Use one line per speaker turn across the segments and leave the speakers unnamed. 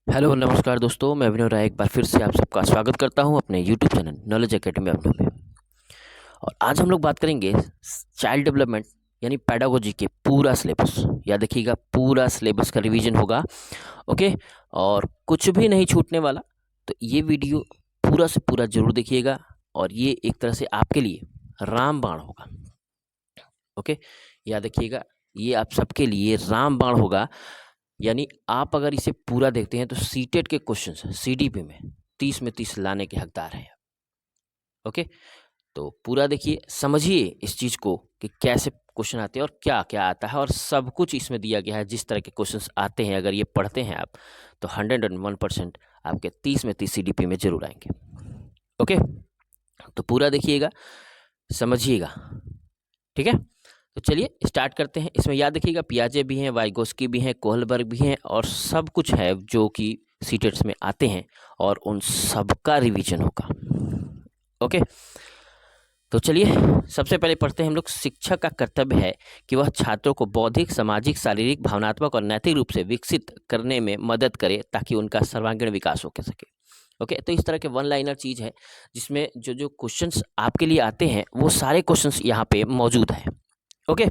Hello नमस्कार दोस्तों, मैं अभिनव राय एक बार फिर से आप सबका स्वागत करता हूं अपने यूट्यूब चैनल नॉलेज एकेडमी अभिनव में। और आज हम लोग बात करेंगे चाइल्ड डेवलपमेंट यानी पैडागोजी के पूरा सिलेबस। याद रखिएगा, पूरा सिलेबस का रिवीजन होगा। ओके, और कुछ भी नहीं छूटने वाला, तो ये वीडियो पूरा से पूरा जरूर देखिएगा। और ये एक तरह से आपके लिए रामबाण होगा। ओके, याद रखिएगा, ये आप सबके लिए रामबाण होगा। यानी आप अगर इसे पूरा देखते हैं तो सीटेट के क्वेश्चंस सीडीपी में 30 में 30 लाने के हकदार हैं। ओके, तो पूरा देखिए, समझिए इस चीज़ को कि कैसे क्वेश्चन आते हैं और क्या क्या आता है, और सब कुछ इसमें दिया गया है। जिस तरह के क्वेश्चंस आते हैं, अगर ये पढ़ते हैं आप, तो 101% आपके 30 में 30 सीडीपी में जरूर आएंगे। ओके, तो पूरा देखिएगा, समझिएगा। ठीक है, तो चलिए स्टार्ट करते हैं। इसमें याद रखिएगा, पियाजे भी हैं, वाइगोस्की भी हैं, कोहलबर्ग भी हैं, और सब कुछ है जो कि सीटेट्स में आते हैं, और उन सबका रिवीजन होगा। ओके, तो चलिए सबसे पहले पढ़ते हैं हम लोग। शिक्षक का कर्तव्य है कि वह छात्रों को बौद्धिक, सामाजिक, शारीरिक, भावनात्मक और नैतिक रूप से विकसित करने में मदद करे ताकि उनका सर्वांगीण विकास हो सके। ओके, तो इस तरह के वन लाइनर चीज़ है जिसमें जो जो क्वेश्चंस आपके लिए आते हैं वो सारे क्वेश्चंस यहाँ पे मौजूद हैं। ओके,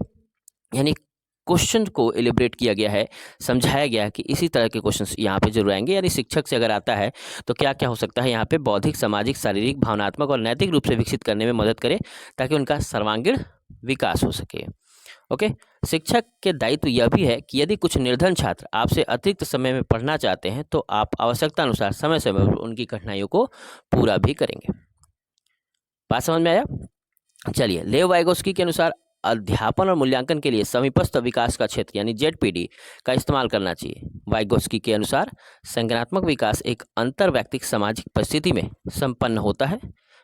यानी क्वेश्चन को एलिब्रेट किया गया है, समझाया गया है कि इसी तरह के क्वेश्चंस यहाँ पे जरूर आएंगे। यानी शिक्षक से अगर आता है तो क्या क्या हो सकता है यहाँ पे, बौद्धिक, सामाजिक, शारीरिक, भावनात्मक और नैतिक रूप से विकसित करने में मदद करे ताकि उनका सर्वांगीण विकास हो सके। ओके, शिक्षक के दायित्व यह भी है कि यदि कुछ निर्धन छात्र आपसे अतिरिक्त समय में पढ़ना चाहते हैं तो आप आवश्यकता अनुसार समय समय पर उनकी कठिनाइयों को पूरा भी करेंगे। बात समझ में आया? चलिए, लेव वाइगोस्की के अनुसार अध्यापन और मूल्यांकन के लिए समीपस्थ विकास का क्षेत्र यानी जेडपीडी का इस्तेमाल करना चाहिए। वाइगोस्की के अनुसार संज्ञानात्मक विकास एक अंतर्वैयक्तिक सामाजिक परिस्थिति में संपन्न होता है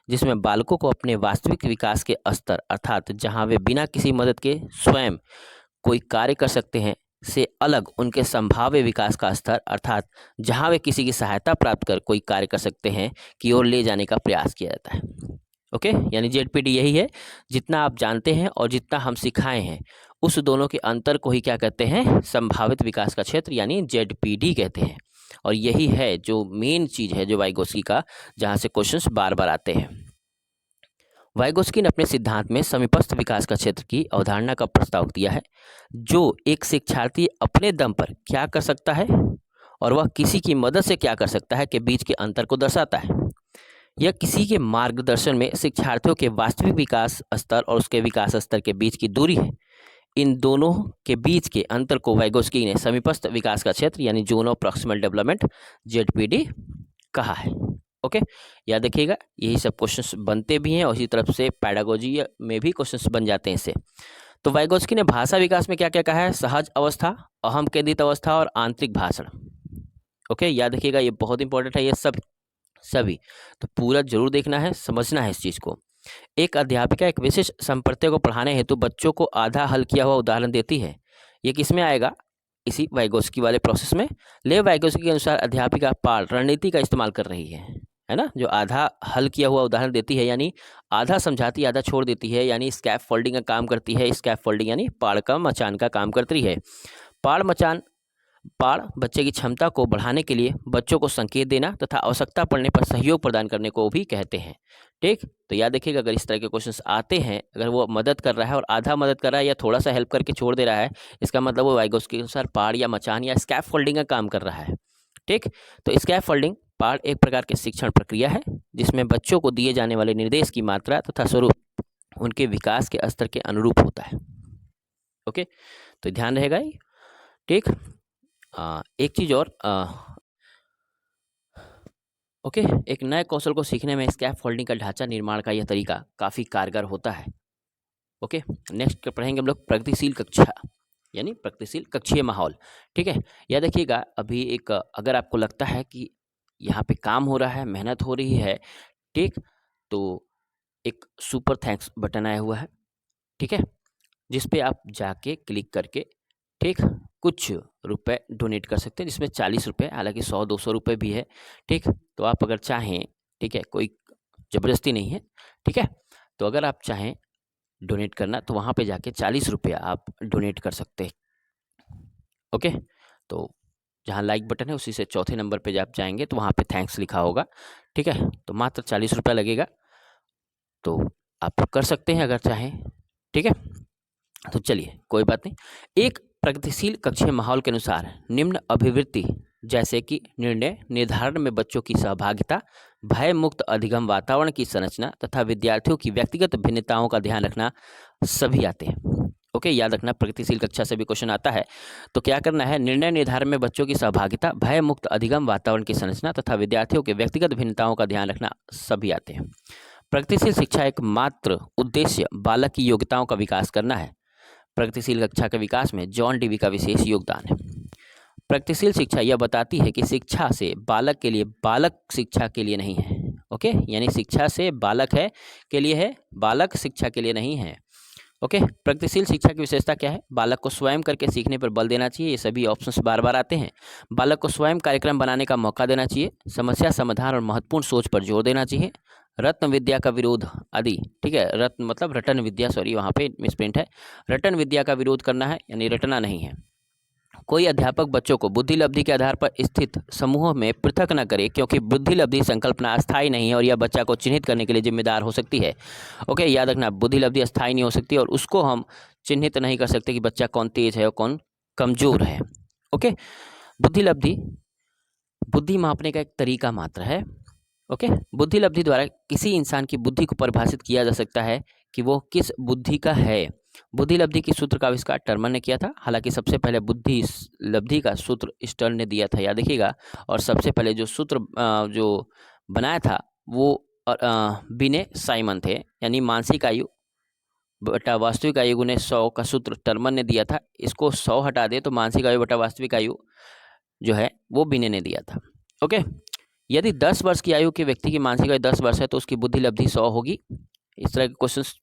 जिसमें बालकों को अपने वास्तविक विकास के स्तर, अर्थात जहां वे बिना किसी मदद के स्वयं कोई कार्य कर सकते हैं, से अलग उनके संभाव्य विकास का स्तर, अर्थात जहां वे किसी की सहायता प्राप्त कर कोई कार्य कर सकते हैं, की ओर ले जाने का प्रयास किया जाता है। ओके, यानी जेडपीडी यही है, जितना आप जानते हैं और जितना हम सिखाए हैं, उस दोनों के अंतर को ही क्या कहते हैं, संभावित विकास का क्षेत्र यानी जेडपीडी कहते हैं। और यही है जो मेन चीज है जो वाइगोस्की का, जहां से क्वेश्चंस बार बार आते हैं। वाइगोस्की ने अपने सिद्धांत में समीपस्थ विकास का क्षेत्र की अवधारणा का प्रस्ताव दिया है, जो एक शिक्षार्थी अपने दम पर क्या कर सकता है और वह किसी की मदद से क्या कर सकता है के बीच के अंतर को दर्शाता है। यह किसी के मार्गदर्शन में शिक्षार्थियों के वास्तविक विकास स्तर और उसके विकास स्तर के बीच की दूरी है। इन दोनों के बीच के अंतर को वाइगोस्की ने समीपस्थ विकास का क्षेत्र यानी zone of proximal development ZPD कहा है। ओके, याद रखिएगा, यही सब क्वेश्चंस बनते भी हैं और इसी तरफ से पैडागोजी में भी क्वेश्चंस बन जाते हैं इससे। तो वाइगोस्की ने भाषा विकास में क्या क्या कहा है, सहज अवस्था, अहम केंद्रित अवस्था और आंतरिक भाषण। ओके, याद रखिएगा, ये बहुत इंपॉर्टेंट है ये सभी। तो पूरा जरूर देखना है, समझना है इस चीज को। एक अध्यापिका एक विशेष संप्रदाय को पढ़ाने हेतु बच्चों को आधा हल किया हुआ उदाहरण देती है। ये किसमें आएगा, इसी वाइगोस्की वाले प्रोसेस में। लेव वाइगोस्की के अनुसार अध्यापिका पाल रणनीति का इस्तेमाल कर रही है ना, जो आधा हल किया हुआ उदाहरण देती है, यानी आधा समझाती आधा छोड़ देती है, यानी स्कैफ फोल्डिंग का काम करती है। स्कैफ फोल्डिंग यानी पाड़ का मचान का काम करती है। पाड़ मचान, पाड़ बच्चे की क्षमता को बढ़ाने के लिए बच्चों को संकेत देना तथा आवश्यकता पड़ने पर सहयोग प्रदान करने को भी कहते हैं। ठीक, तो याद रखिएगा, अगर इस तरह के क्वेश्चंस आते हैं, अगर वो मदद कर रहा है और आधा मदद कर रहा है या थोड़ा सा हेल्प करके छोड़ दे रहा है, इसका मतलब वो वाइगोस्की के अनुसार पाड़ या मचान या स्कैफ फोल्डिंग का काम कर रहा है। ठीक, तो स्कैफ फोल्डिंग पाड़ एक प्रकार की शिक्षण प्रक्रिया है जिसमें बच्चों को दिए जाने वाले निर्देश की मात्रा तथा स्वरूप उनके विकास के स्तर के अनुरूप होता है। ओके, तो ध्यान रहेगा ये। ठीक, एक चीज और, ओके, एक नए कौशल को सीखने में स्कैफ फोल्डिंग का ढांचा निर्माण का यह तरीका काफी कारगर होता है। ओके, नेक्स्ट पढ़ेंगे हम लोग प्रगतिशील कक्षा यानी प्रगतिशील कक्षीय माहौल। ठीक है, यह देखिएगा, अभी एक अगर आपको लगता है कि यहाँ पे काम हो रहा है, मेहनत हो रही है, ठीक, तो एक सुपर थैंक्स बटन आया हुआ है, ठीक है, जिस पे आप जाके क्लिक करके, ठीक, कुछ रुपए डोनेट कर सकते हैं, जिसमें 40 रुपये, हालांकि 100-200 रुपये भी है। ठीक, तो आप अगर चाहें, ठीक है, कोई ज़बरदस्ती नहीं है, ठीक है, तो अगर आप चाहें डोनेट करना तो वहाँ पे जाके 40 रुपया आप डोनेट कर सकते हैं। ओके, तो जहाँ लाइक बटन है उसी से चौथे नंबर पे आप जाएंगे तो वहाँ पे थैंक्स लिखा होगा, ठीक है। तो मात्र 40 रुपये लगेगा, तो आप कर सकते हैं अगर चाहें, ठीक है। तो चलिए कोई बात नहीं। एक प्रगतिशील कक्षीय माहौल के अनुसार निम्न अभिवृत्ति जैसे कि निर्णय निर्धारण में बच्चों की सहभागिता, भय मुक्त अधिगम वातावरण की संरचना तथा विद्यार्थियों की व्यक्तिगत भिन्नताओं का ध्यान रखना सभी आते हैं। ओके, याद रखना प्रगतिशील कक्षा से भी क्वेश्चन आता है। तो क्या करना है, निर्णय निर्धारण में बच्चों की सहभागिता, भय मुक्त अधिगम वातावरण की संरचना तथा विद्यार्थियों के व्यक्तिगत भिन्नताओं का ध्यान रखना सभी आते हैं। प्रगतिशील शिक्षा एक मात्र उद्देश्य बालक की योग्यताओं का विकास करना है। प्रगतिशील कक्षा के विकास में जॉन डीवी का विशेष योगदान है। प्रगतिशील शिक्षा यह बताती है कि शिक्षा से बालक के लिए, बालक शिक्षा के लिए नहीं है। ओके, यानी शिक्षा से बालक है के लिए है, बालक शिक्षा के लिए नहीं है। ओके, प्रगतिशील शिक्षा की विशेषता क्या है? बालक को स्वयं करके सीखने पर बल देना चाहिए। ये सभी ऑप्शंस बार बार आते हैं। बालक को स्वयं कार्यक्रम बनाने का मौका देना चाहिए। समस्या समाधान और महत्वपूर्ण सोच पर जोर देना चाहिए। रत्न विद्या का विरोध आदि, ठीक है, रत्न मतलब रटन विद्या, सॉरी वहाँ पे मिसप्रिंट है, रटन विद्या का विरोध करना है, यानी रटना नहीं है। कोई अध्यापक बच्चों को बुद्धि लब्धि के आधार पर स्थित समूहों में पृथक न करे, क्योंकि बुद्धि लब्धि संकल्पना अस्थायी नहीं है और यह बच्चा को चिन्हित करने के लिए जिम्मेदार हो सकती है। ओके, याद रखना बुद्धि लब्धि अस्थायी नहीं हो सकती और उसको हम चिन्हित नहीं कर सकते कि बच्चा कौन तेज है और कौन कमजोर है। ओके, बुद्धि लब्धि बुद्धि मापने का एक तरीका मात्र है। ओके, बुद्धि लब्धि द्वारा किसी इंसान की बुद्धि को परिभाषित किया जा सकता है कि वो किस बुद्धि का है। बुद्धि लब्धि की सूत्र का आविष्कार टर्मन ने किया था। हालांकि सबसे पहले बुद्धि लब्धि का सूत्र स्टर्न ने दिया था, याद रखिएगा। और सबसे पहले जो सूत्र जो बनाया था वो बिने साइमन थे, यानी मानसिक आयु बटा वास्तविक आयु गुने 100 का सूत्र टर्मन ने दिया था। इसको 100 हटा दे तो मानसिक आयु बटा वास्तविक आयु जो है वो बिने ने दिया था। ओके, यदि 10 वर्ष की आयु के व्यक्ति की मानसिक आयु 10 वर्ष है तो उसकी बुद्धि लब्धि 100 होगी। इस तरह के क्वेश्चंस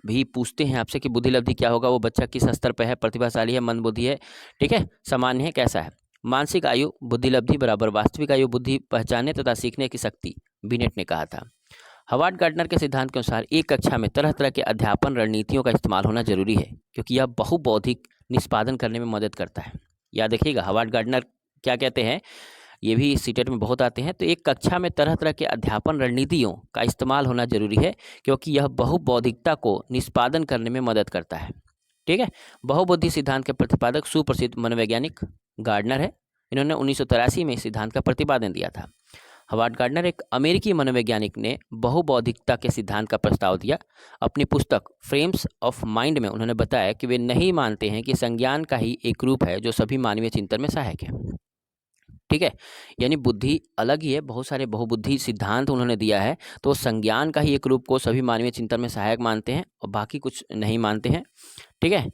भी पूछते हैं आपसे कि बुद्धि लब्धि क्या होगा, वो बच्चा किस स्तर पर है, प्रतिभाशाली है, मंदबुद्धि है, ठीक है, सामान्य है, कैसा है। मानसिक आयु बुद्धि लब्धि बराबर वास्तविक आयु बुद्धि पहचानने तथा सीखने की शक्ति, बिनेट ने कहा था। हवार्ड गार्डनर के सिद्धांत के अनुसार एक कक्षा में तरह तरह के अध्यापन रणनीतियों का इस्तेमाल होना जरूरी है, क्योंकि यह बहुबौद्धिक निष्पादन करने में मदद करता है। याद रखिएगा, हवार्ड गार्डनर क्या कहते हैं, ये भी सीटेट में बहुत आते हैं। तो एक कक्षा में तरह तरह के अध्यापन रणनीतियों का इस्तेमाल होना जरूरी है, क्योंकि यह बहुबौद्धिकता को निष्पादन करने में मदद करता है। ठीक है, बहुबुद्धि सिद्धांत के प्रतिपादक सुप्रसिद्ध मनोवैज्ञानिक गार्डनर है। इन्होंने 1983 में इस सिद्धांत का प्रतिपादन दिया था। हवार्ड गार्डनर एक अमेरिकी मनोवैज्ञानिक ने बहुबौद्धिकता के सिद्धांत का प्रस्ताव दिया। अपनी पुस्तक फ्रेम्स ऑफ माइंड में उन्होंने बताया कि वे नहीं मानते हैं कि संज्ञान का ही एक रूप है जो सभी मानवीय चिंतन में सहायक है। ठीक है, यानी बुद्धि अलग ही है, बहुत सारे बहुबुद्धि सिद्धांत उन्होंने दिया है, तो संज्ञान का ही एक रूप को सभी मानवीय चिंतन में सहायक मानते हैं और बाकी कुछ नहीं मानते हैं। ठीक है,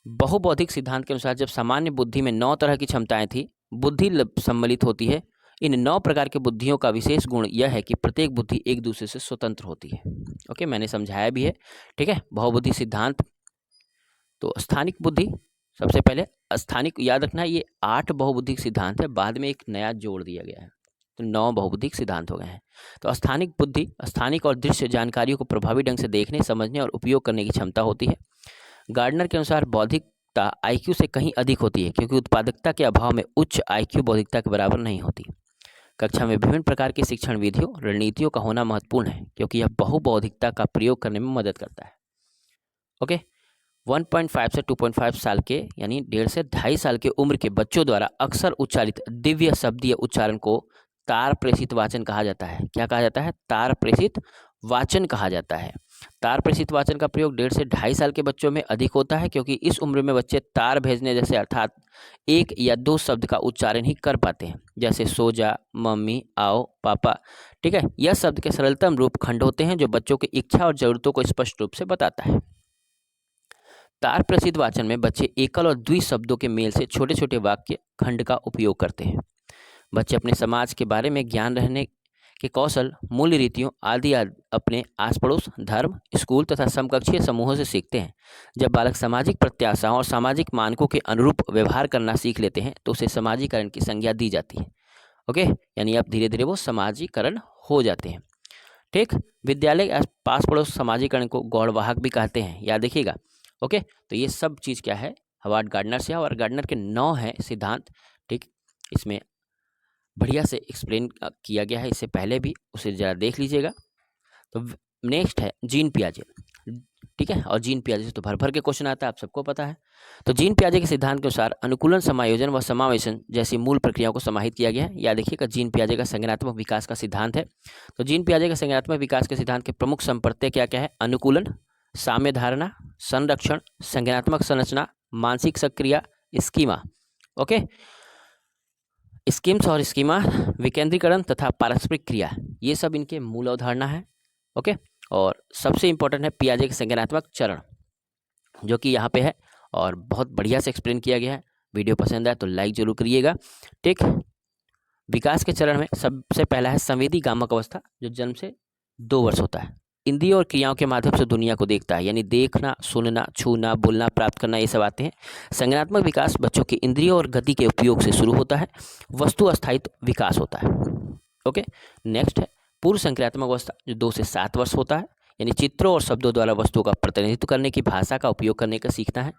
बहुबौद्धिक सिद्धांत के अनुसार जब सामान्य बुद्धि में 9 तरह की क्षमताएं थी, बुद्धि सम्मिलित होती है। इन 9 प्रकार के बुद्धियों का विशेष गुण यह है कि प्रत्येक बुद्धि एक दूसरे से स्वतंत्र होती है। ओके, मैंने समझाया भी है। ठीक है, बहुबुद्धि सिद्धांत, तो स्थानिक बुद्धि सबसे पहले स्थानिक, याद रखना ये 8 बहुबुद्धिक सिद्धांत है, बाद में एक नया जोड़ दिया गया है, तो 9 बहुबुद्धिक सिद्धांत हो गए हैं। तो स्थानिक बुद्धि स्थानिक और दृश्य जानकारियों को प्रभावी ढंग से देखने, समझने और उपयोग करने की क्षमता होती है। गार्डनर के अनुसार बौद्धिकता आईक्यू से कहीं अधिक होती है, क्योंकि उत्पादकता के अभाव में उच्च आईक्यू बौद्धिकता के बराबर नहीं होती। कक्षा में विभिन्न प्रकार की शिक्षण विधियों रणनीतियों का होना महत्वपूर्ण है, क्योंकि यह बहुबौद्धिकता का प्रयोग करने में मदद करता है। ओके, 1.5 से 2.5 साल के यानी 1.5 से 2.5 साल के उम्र के बच्चों द्वारा अक्सर उच्चारित दिव्य शब्दीय उच्चारण को तार प्रेषित वाचन कहा जाता है। क्या कहा जाता है? तार प्रेषित वाचन कहा जाता है। तार प्रेषित वाचन का प्रयोग 1.5 से 2.5 साल के बच्चों में अधिक होता है, क्योंकि इस उम्र में बच्चे तार भेजने जैसे अर्थात 1 या 2 शब्द का उच्चारण ही कर पाते हैं, जैसे सो जा, मम्मी, आओ, पापा। ठीक है, यह शब्द के सरलतम रूप खंड होते हैं जो बच्चों की इच्छा और जरूरतों को स्पष्ट रूप से बताता है। तार प्रेषित वाचन में बच्चे एकल और द्वि शब्दों के मेल से छोटे छोटे वाक्य खंड का उपयोग करते हैं। बच्चे अपने समाज के बारे में ज्ञान रहने के कौशल, मूल्य रीतियों आदि अपने आस पड़ोस, धर्म, स्कूल तथा समकक्षीय समूहों से सीखते हैं। जब बालक सामाजिक प्रत्याशाओं और सामाजिक मानकों के अनुरूप व्यवहार करना सीख लेते हैं तो उसे समाजीकरण की संज्ञा दी जाती है। ओके, यानी अब धीरे धीरे वो समाजीकरण हो जाते हैं। ठीक, विद्यालय पास पड़ोस समाजीकरण को गौड़वाहक भी कहते हैं, याद देखिएगा। ओके, तो ये सब चीज़ क्या है? हवार्ड गार्डनर से, और गार्डनर के 9 हैं सिद्धांत। ठीक, इसमें बढ़िया से एक्सप्लेन किया गया है, इससे पहले भी, उसे ज़रा देख लीजिएगा। तो नेक्स्ट है जीन पियाजे, ठीक है। और जीन पियाजे से तो भर भर के क्वेश्चन आता है, आप सबको पता है। तो जीन पियाजे के सिद्धांत के अनुसार अनुकूलन, समायोजन व समावेशन जैसी मूल प्रक्रियाओं को समाहित किया गया है। या देखिएगा, जीन पियाजे का संज्ञानात्मक विकास का सिद्धांत है। तो जीन पियाजे का संज्ञानात्मक विकास के सिद्धांत के प्रमुख संप्रत्यय क्या क्या है? अनुकूलन, साम्य धारणा, संरक्षण, संज्ञानात्मक संरचना, मानसिक सक्रिया, स्कीमा। ओके, स्कीम्स और स्कीमा, विकेंद्रीकरण तथा पारस्परिक क्रिया, ये सब इनके मूल अवधारणा है। ओके, और सबसे इंपॉर्टेंट है पियाजे के संज्ञानात्मक चरण, जो कि यहाँ पे है और बहुत बढ़िया से एक्सप्लेन किया गया है। वीडियो पसंद आए तो लाइक जरूर करिएगा, ठीक। विकास के चरण में सबसे पहला है संवेदी गामक अवस्था, जो जन्म से 2 वर्ष होता है। इंद्रियों और क्रियाओं के माध्यम से दुनिया को देखता है, यानी देखना, सुनना, छूना, बोलना, प्राप्त करना, ये सब आते हैं। संज्ञानात्मक विकास बच्चों की इंद्रियों और गति के उपयोग से शुरू होता है। वस्तु अस्थायित्व विकास होता है। ओके, नेक्स्ट है पूर्व संक्रियात्मक अवस्था, जो 2 से 7 वर्ष होता है, यानी चित्रों और शब्दों द्वारा वस्तुओं का प्रतिनिधित्व करने की भाषा का उपयोग करने का सीखता है।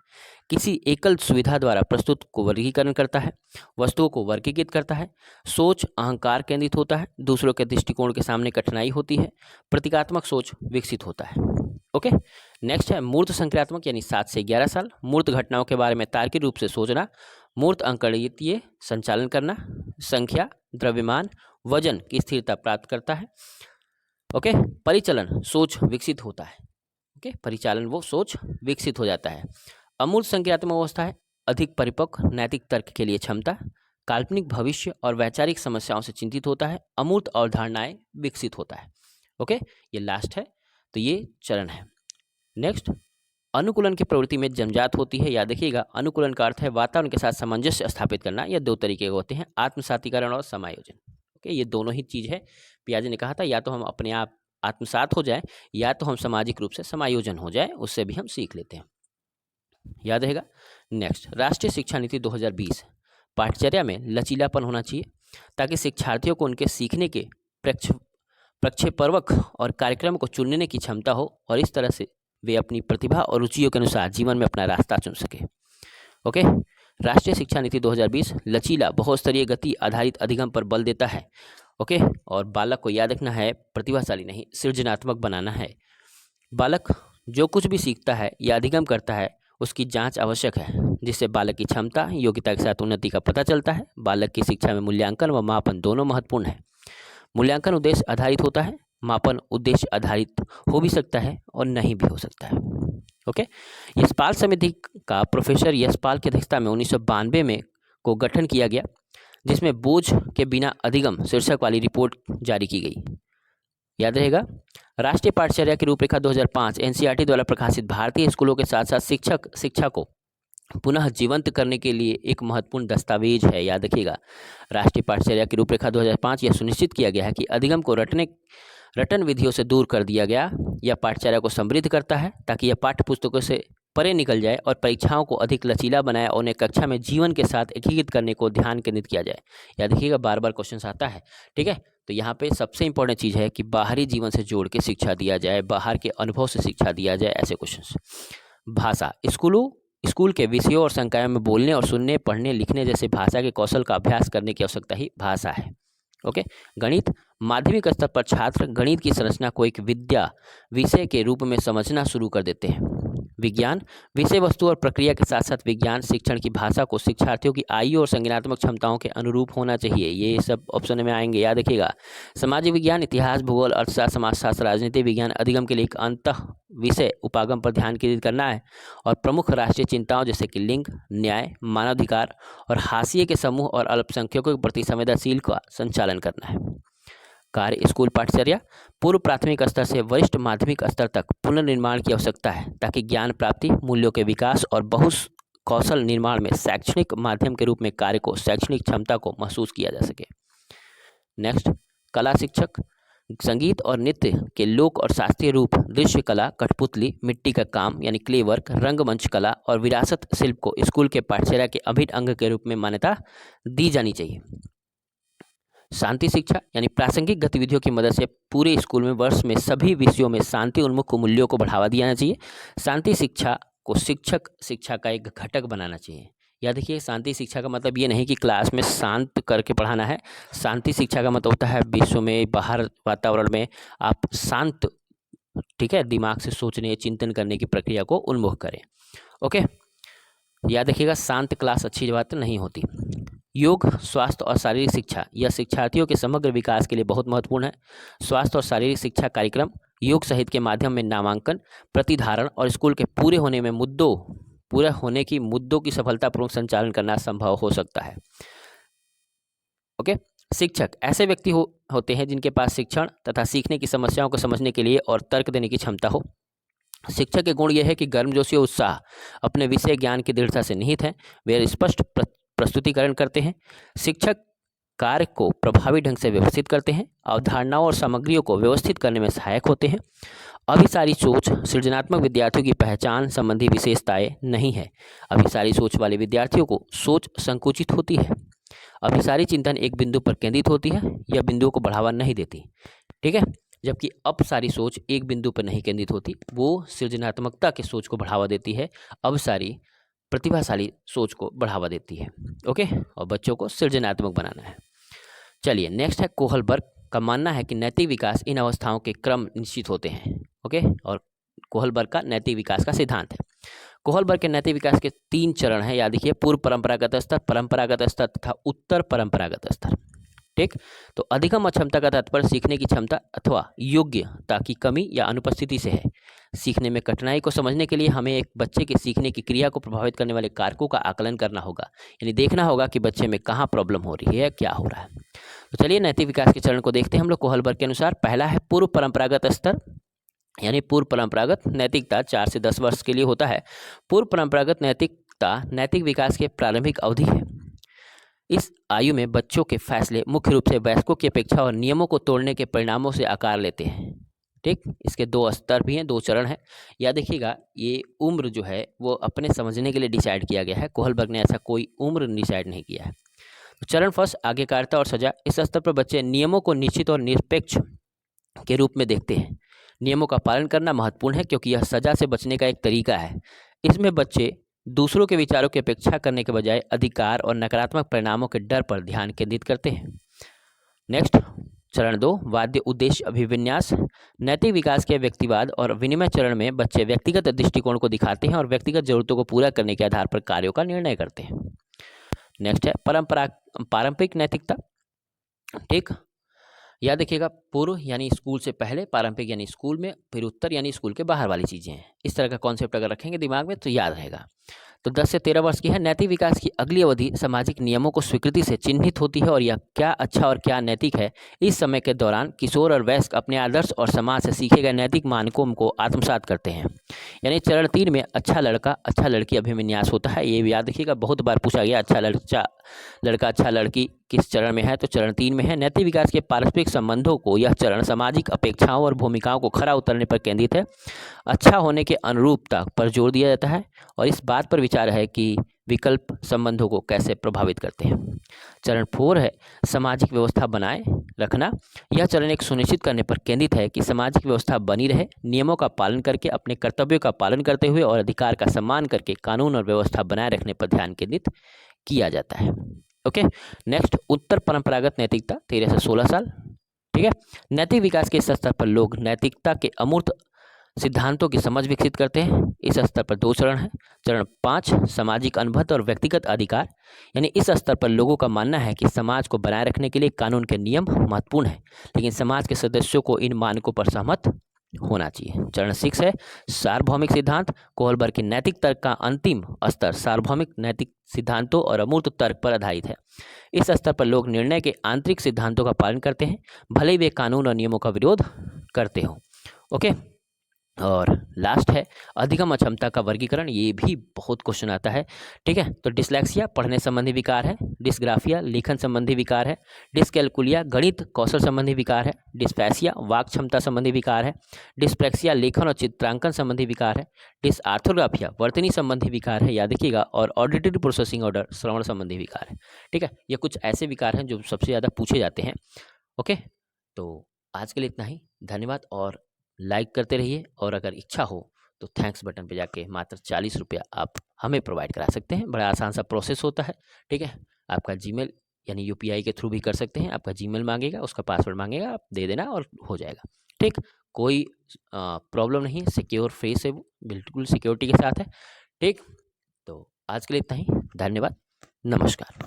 किसी एकल सुविधा द्वारा प्रस्तुत को वर्गीकरण करता है, वस्तुओं को वर्गीकृत करता है। सोच अहंकार केंद्रित होता है, दूसरों के दृष्टिकोण के सामने कठिनाई होती है। प्रतीकात्मक सोच विकसित होता है। ओके, नेक्स्ट है मूर्त संक्रियात्मक, यानी 7 से 11 साल। मूर्त घटनाओं के बारे में तार्किक रूप से सोचना, मूर्त अंकगणितीय संचालन करना, संख्या, द्रव्यमान, वजन की स्थिरता प्राप्त करता है। ओके, परिचलन सोच विकसित होता है। ओके, परिचालन वो सोच विकसित हो जाता है। अमूर्त संज्ञात्मक अवस्था है अधिक परिपक्व नैतिक तर्क के लिए क्षमता, काल्पनिक भविष्य और वैचारिक समस्याओं से चिंतित होता है। अमूर्त अवधारणाएं विकसित होता है। ओके, ये लास्ट है, तो ये चरण है। नेक्स्ट, अनुकूलन की प्रवृत्ति में जन्मजात होती है। याद रखिएगा, अनुकूलन का अर्थ है वातावरण के साथ सामंजस्य स्थापित करना। यह 2 तरीके के होते हैं, आत्मसातीकरण और समायोजन। ओके, ये दोनों ही चीज है। पियाजे ने कहा था या तो हम अपने आप आत्मसात हो जाए, या तो हम सामाजिक रूप से समायोजन हो जाए, उससे भी हम सीख लेते हैं। याद रहेगा। नेक्स्ट, राष्ट्रीय शिक्षा नीति 2020 पाठचर्या में लचीलापन होना चाहिए, ताकि शिक्षार्थियों को उनके सीखने के प्रक्षेपवक और कार्यक्रम को चुनने की क्षमता हो, और इस तरह से वे अपनी प्रतिभा और रुचियों के अनुसार जीवन में अपना रास्ता चुन सके। ओके, राष्ट्रीय शिक्षा नीति 2020 लचीला बहुस्तरीय गति आधारित अधिगम पर बल देता है। ओके, और बालक को याद रखना है प्रतिभाशाली नहीं, सृजनात्मक बनाना है। बालक जो कुछ भी सीखता है या अधिगम करता है, उसकी जांच आवश्यक है, जिससे बालक की क्षमता योग्यता के साथ उन्नति का पता चलता है। बालक की शिक्षा में मूल्यांकन व मापन दोनों महत्वपूर्ण है। मूल्यांकन उद्देश्य आधारित होता है, मापन उद्देश्य आधारित हो भी सकता है और नहीं भी हो सकता है। ओके, यशपाल समिति का प्रोफेसर यशपाल की अध्यक्षता में 1992 में को गठन किया गया, जिसमें बोझ के बिना अधिगम शीर्षक वाली रिपोर्ट जारी की गई। याद रहेगा, राष्ट्रीय पाठचर्या की रूपरेखा 2005 एनसीईआरटी द्वारा प्रकाशित भारतीय स्कूलों के साथ साथ शिक्षा को पुनः जीवंत करने के लिए एक महत्वपूर्ण दस्तावेज है। याद रखिएगा, राष्ट्रीय पाठचर्या की रूपरेखा 2005 यह सुनिश्चित किया गया है कि अधिगम को रटन विधियों से दूर कर दिया गया। यह पाठचर्या को समृद्ध करता है, ताकि यह पाठ्य पुस्तकों से परे निकल जाए और परीक्षाओं को अधिक लचीला बनाए और उन्हें कक्षा में जीवन के साथ एकीकृत करने को ध्यान केंद्रित किया जाए। याद रखिएगा, बार बार क्वेश्चन आता है, ठीक है। तो यहाँ पे सबसे इंपॉर्टेंट चीज़ है कि बाहरी जीवन से जोड़ के शिक्षा दिया जाए, बाहर के अनुभव से शिक्षा दिया जाए, ऐसे क्वेश्चन। भाषा, स्कूल के विषयों और संकायों में बोलने और सुनने, पढ़ने, लिखने जैसे भाषा के कौशल का अभ्यास करने की आवश्यकता ही भाषा है। ओके, गणित, माध्यमिक स्तर पर छात्र गणित की संरचना को एक विषय के रूप में समझना शुरू कर देते हैं। विज्ञान, विषय वस्तु और प्रक्रिया के साथ साथ विज्ञान शिक्षण की भाषा को शिक्षार्थियों की आयु और संज्ञानात्मक क्षमताओं के अनुरूप होना चाहिए। ये सब ऑप्शन में आएंगे, याद रखिएगा। सामाजिक विज्ञान, इतिहास, भूगोल, अर्थशास्त्र, समाजशास्त्र, राजनीति विज्ञान अधिगम के लिए एक अंतः विषय उपागम पर ध्यान केंद्रित करना है, और प्रमुख राष्ट्रीय चिंताओं जैसे कि लिंग, न्याय, मानवाधिकार और हाशिए के समूह और अल्पसंख्यकों के प्रति संवेदनशील का संचालन करना है। कार्य, स्कूल पाठचर्या पूर्व प्राथमिक स्तर से वरिष्ठ माध्यमिक स्तर तक पुनर्निर्माण की आवश्यकता है, ताकि ज्ञान प्राप्ति, मूल्यों के विकास और बहु कौशल निर्माण में शैक्षणिक माध्यम के रूप में कार्य को, शैक्षणिक क्षमता को महसूस किया जा सके। नेक्स्ट, कला शिक्षक, संगीत और नृत्य के लोक और शास्त्रीय रूप, दृश्य कला, कठपुतली, मिट्टी का काम यानी क्ले वर्क, रंगमंच कला और विरासत शिल्प को स्कूल के पाठचर्या के अभिन्न अंग के रूप में मान्यता दी जानी चाहिए। शांति शिक्षा यानी प्रासंगिक गतिविधियों की मदद से पूरे स्कूल में वर्ष में सभी विषयों में शांति उन्मुख मूल्यों को बढ़ावा दिया जाना चाहिए। शांति शिक्षा को शिक्षक शिक्षा का एक घटक बनाना चाहिए। याद रखिए, शांति शिक्षा का मतलब ये नहीं कि क्लास में शांत करके पढ़ाना है। शांति शिक्षा का मतलब होता है विश्व में, बाहर वातावरण में आप शांत, ठीक है, दिमाग से सोचने चिंतन करने की प्रक्रिया को उन्मुख करें। ओके, याद रखिएगा, शांत क्लास अच्छी बात नहीं होती। योग, स्वास्थ्य और शारीरिक शिक्षा यह शिक्षार्थियों के समग्र विकास के लिए बहुत महत्वपूर्ण है। स्वास्थ्य और शारीरिक शिक्षा कार्यक्रम योग सहित के माध्यम में नामांकन, प्रतिधारण और स्कूल के पूरे होने की मुद्दों की सफलतापूर्वक संचालन करना संभव हो सकता है। ओके, शिक्षक ऐसे व्यक्ति होते हैं जिनके पास शिक्षण तथा सीखने की समस्याओं को समझने के लिए और तर्क देने की क्षमता हो। शिक्षक के गुण यह है कि गर्मजोशी और उत्साह, अपने विषय ज्ञान की दृढ़ता से निहित है, वे स्पष्ट प्रस्तुतिकरण करते हैं। शिक्षक कार्य को प्रभावी ढंग से व्यवस्थित करते हैं, अवधारणाओं और सामग्रियों को व्यवस्थित करने में सहायक होते हैं। अभिसारी सोच सृजनात्मक विद्यार्थियों की पहचान संबंधी विशेषताएं नहीं है। अभिसारी सोच वाले विद्यार्थियों को सोच संकुचित होती है। अभिसारी चिंतन एक बिंदु पर केंद्रित होती है, यह बिंदुओं को बढ़ावा नहीं देती, ठीक है। जबकि अपसारी सोच एक बिंदु पर नहीं केंद्रित होती, वो सृजनात्मकता के सोच को बढ़ावा देती है। अभिसारी प्रतिभाशाली सोच को बढ़ावा देती है। ओके, और बच्चों को सृजनात्मक बनाना है। चलिए नेक्स्ट है, कोहलबर्ग का मानना है कि नैतिक विकास इन अवस्थाओं के क्रम निश्चित होते हैं। ओके, और कोहलबर्ग का नैतिक विकास का सिद्धांत है। कोहलबर्ग के नैतिक विकास के 3 चरण हैं, याद रखिए, पूर्व परंपरागत स्तर, परंपरागत स्तर तथा उत्तर परंपरागत स्तर। ठीक, तो अधिगम अक्षमता का तात्पर्य सीखने की क्षमता अथवा योग्यता की कमी या अनुपस्थिति से है। सीखने में कठिनाई को समझने के लिए हमें एक बच्चे के सीखने की क्रिया को प्रभावित करने वाले कारकों का आकलन करना होगा, यानी देखना होगा कि बच्चे में कहाँ प्रॉब्लम हो रही है, क्या हो रहा है। तो चलिए नैतिक विकास के चरण को देखते हैं हम लोग कोहलबर्ग के अनुसार। पहला है पूर्व परंपरागत स्तर, यानी पूर्व परंपरागत नैतिकता 4 से 10 वर्ष के लिए होता है। पूर्व परंपरागत नैतिकता नैतिक विकास के प्रारंभिक अवधि है। इस आयु में बच्चों के फैसले मुख्य रूप से वयस्कों की अपेक्षा और नियमों को तोड़ने के परिणामों से आकार लेते हैं। ठीक, इसके 2 स्तर भी हैं, 2 चरण हैं। याद देखिएगा, ये उम्र जो है वो अपने समझने के लिए डिसाइड किया गया है। कोहलबर्ग ने ऐसा कोई उम्र डिसाइड नहीं किया है। तो चरण फर्स्ट, आज्ञाकारिता और सजा। इस स्तर पर बच्चे नियमों को निश्चित और निरपेक्ष के रूप में देखते हैं। नियमों का पालन करना महत्वपूर्ण है क्योंकि यह सजा से बचने का एक तरीका है। इसमें बच्चे दूसरों के विचारों की अपेक्षा करने के बजाय अधिकार और नकारात्मक परिणामों के डर पर ध्यान केंद्रित करते हैं। नेक्स्ट, चरण 2, वाद्य उद्देश्य अभिविन्यास। नैतिक विकास के व्यक्तिवाद और विनिमय चरण में बच्चे व्यक्तिगत दृष्टिकोण को दिखाते हैं और व्यक्तिगत जरूरतों को पूरा करने के आधार पर कार्यों का निर्णय करते हैं। नेक्स्ट है पारंपरिक नैतिकता। ठीक, याद रखिएगा, पूर्व यानी स्कूल से पहले, पारंपरिक यानी स्कूल में, फिर उत्तर यानी स्कूल के बाहर वाली चीज़ें हैं। इस तरह का कॉन्सेप्ट अगर रखेंगे दिमाग में तो याद रहेगा। तो 10 से 13 वर्ष की है। नैतिक विकास की अगली अवधि सामाजिक नियमों को स्वीकृति से चिन्हित होती है और यह क्या अच्छा और क्या नैतिक है। इस समय के दौरान किशोर और वयस्क अपने आदर्श और समाज से सीखे गए नैतिक मानकों को आत्मसात करते हैं। यानी चरण 3 में अच्छा लड़का अच्छा लड़की अभिविन्यास होता है। ये याद रखिएगा, बहुत बार पूछा गया, अच्छा लड़का अच्छा लड़की किस चरण में है, तो चरण 3 में है। नैतिक विकास के पारस्परिक संबंधों को यह चरण सामाजिक अपेक्षाओं और भूमिकाओं को खरा उतरने पर केंद्रित है। अच्छा होने के अनुरूपता पर जोर दिया जाता है और इस बात पर विचार है कि विकल्प संबंधों को कैसे प्रभावित करते हैं। चरण 4 है सामाजिक व्यवस्था बनाए रखना। यह चरण एक सुनिश्चित करने पर केंद्रित है कि सामाजिक व्यवस्था बनी रहे, नियमों का पालन करके, अपने कर्तव्यों का पालन करते हुए और अधिकार का सम्मान करके कानून और व्यवस्था बनाए रखने पर ध्यान केंद्रित किया जाता है। ओके, नेक्स्ट, उत्तर परंपरागत नैतिकता 13 से 16 साल। ठीक है, नैतिक विकास के इस स्तर पर लोग नैतिकता के अमूर्त सिद्धांतों की समझ विकसित करते हैं। इस स्तर पर 2 चरण हैं। चरण 5, सामाजिक अनुबंध और व्यक्तिगत अधिकार। यानी इस स्तर पर लोगों का मानना है कि समाज को बनाए रखने के लिए कानून के नियम महत्वपूर्ण है, लेकिन समाज के सदस्यों को इन मानकों पर सहमत होना चाहिए। चरण 6 है सार्वभौमिक सिद्धांत। कोहलबर्ग के नैतिक तर्क का अंतिम स्तर सार्वभौमिक नैतिक सिद्धांतों और अमूर्त तर्क पर आधारित है। इस स्तर पर लोग निर्णय के आंतरिक सिद्धांतों का पालन करते हैं, भले ही वे कानून और नियमों का विरोध करते हों। ओके, और लास्ट है अधिगम अक्षमता का वर्गीकरण। ये भी बहुत क्वेश्चन आता है। ठीक है, तो डिसलेक्सिया पढ़ने संबंधी विकार है, डिस्ग्राफिया लेखन संबंधी विकार है, डिसकैलकुलिया गणित कौशल संबंधी विकार है, डिस्पैसिया वाक क्षमता संबंधी विकार है, डिस्प्रैक्सिया लेखन और चित्रांकन संबंधी विकार है, डिसआर्थोग्राफिया वर्तनी संबंधी विकार है, याद रखिएगा, और ऑडिटरी प्रोसेसिंग ऑर्डर श्रवण संबंधी विकार है। ठीक है, ये कुछ ऐसे विकार हैं जो सबसे ज़्यादा पूछे जाते हैं। ओके, तो आज के लिए इतना ही। धन्यवाद और लाइक करते रहिए और अगर इच्छा हो तो तो थैंक्स बटन पे जाके मात्र 40 रुपया आप हमें प्रोवाइड करा सकते हैं। बड़ा आसान सा प्रोसेस होता है, ठीक है। आपका जीमेल यानी यूपीआई के थ्रू भी कर सकते हैं। आपका जीमेल मांगेगा, उसका पासवर्ड मांगेगा, आप दे देना और हो जाएगा, ठीक। कोई प्रॉब्लम नहीं है, सिक्योर फेस है वो, बिल्कुल सिक्योरिटी के साथ है, ठीक। तो आज के लिए इतना ही, धन्यवाद, नमस्कार।